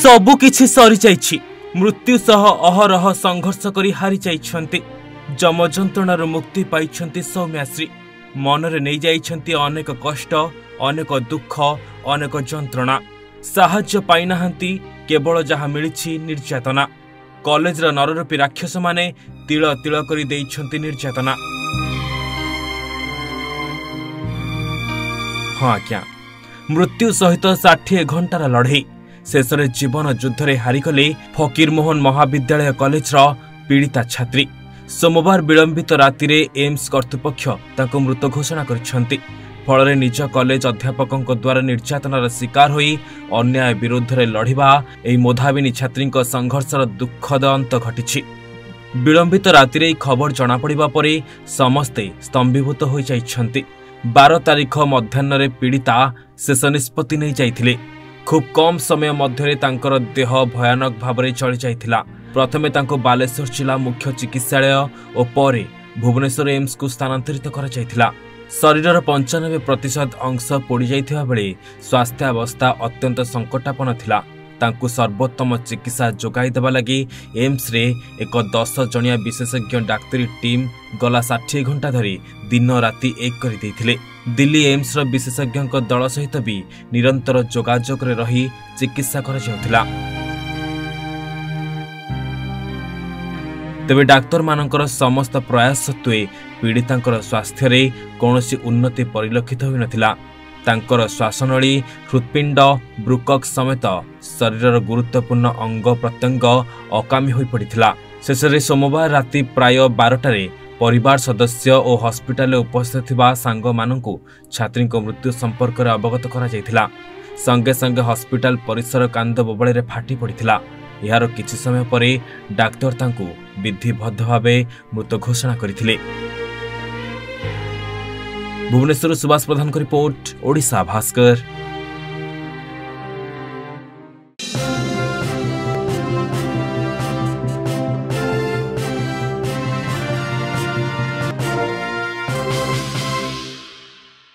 सबुकिछि सरी जाइछि। मृत्यु सह अहरह संघर्ष करी हारी जाइछन्ति। जम जंत्रणार मुक्ति पाइछन्ति सौम्याश्री। मनरे नहीं जाइछन्ति अनेक कष्ट, अनेक दुख, अनेक जंत्रणा। साहाय्य पाइनाहांती, केवल जहा मिलिछि निर्यातना। कॉलेजर नररूपी राक्षस माने तिल तिल करी देइछन्ति निर्यातना। हाँ आज्ञा, मृत्यु सहित 60 घंटार लड़ई। शेष जीवन युद्ध रे हारिगले फकीरमोहन महाविद्यालय कॉलेजर पीड़िता छात्री। सोमवार विलंबित राति एम्स कर्तृपक्ष ताको मृत घोषणा करिसेंति। फल निज कॉलेज अध्यापकों द्वारा निर्यातनार शिकार होई अन्याय विरोध में लड़िबा एही मोधाविनी छात्री संघर्षर दुखद अंत घटिछि। विलंबित राति खबर जना पड़िबा परे समस्ते स्तंभीभूत हो जाइछन्ति। 12 तारीख मध्याह्न पीड़िता शेष निष्पत्ति नहीं जाइथिले। खूब कम समय मध्य तांकर देह भयानक भाव में चली जाइथिला। प्रथमे तांको बालेश्वर जिला मुख्य चिकित्सालय और परे भुवनेश्वर एम्स को स्थानांतरित करा जाइथिला। शरीरर 95% अंश पोड़ी जाइथिबा बेले स्वास्थ्यावस्था अत्यंत संकटापन्न थिला। तांको सर्वोत्तम चिकित्सा जोगाई देबा लगी एम्स रे एक 10 जणिया विशेषज्ञ डाक्तरी टीम गला 60 घंटा धरी दिन राति एक कर देथिले। दिल्ली एम्स रो विशेषज्ञ दल सहित भी निरंतर जोगाजोग रे रही चिकित्सा करा जाउथिला। तेबे डाक्तर मानकर समस्त प्रयास सत्वे पीड़ितांकर स्वास्थ्य रे कौनसी उन्नति परिलक्षित होई नथिला। तांकर श्वासनली, हृत्पिंड, ब्रुकक समेत शरीरर गुरुत्वपूर्ण अंग प्रत्यंग अकामी होई पड़िथिला। शेषरे सोमवार राति प्राय 12टारे परिवार सदस्य और हॉस्पिटल उपस्थित थिबा सांग मानकु छात्री मृत्यु संपर्क में अवगत करा जायथिला। संगे संगे हॉस्पिटल परिसर कांद बबळे रे फाटी पड़िथिला। यार किछि समय परे डाक्तर तांकु विधिबद्ध भावे मृत घोषणा करथिले। भुवनेश्वर सुभाष प्रधान को रिपोर्ट, ओडिशा भास्कर।